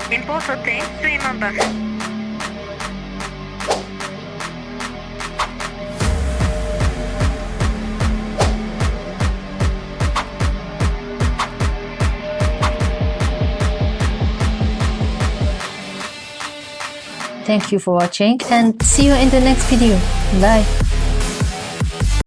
民放所定水門バス。Thank you for watching and see you in the next video. Bye.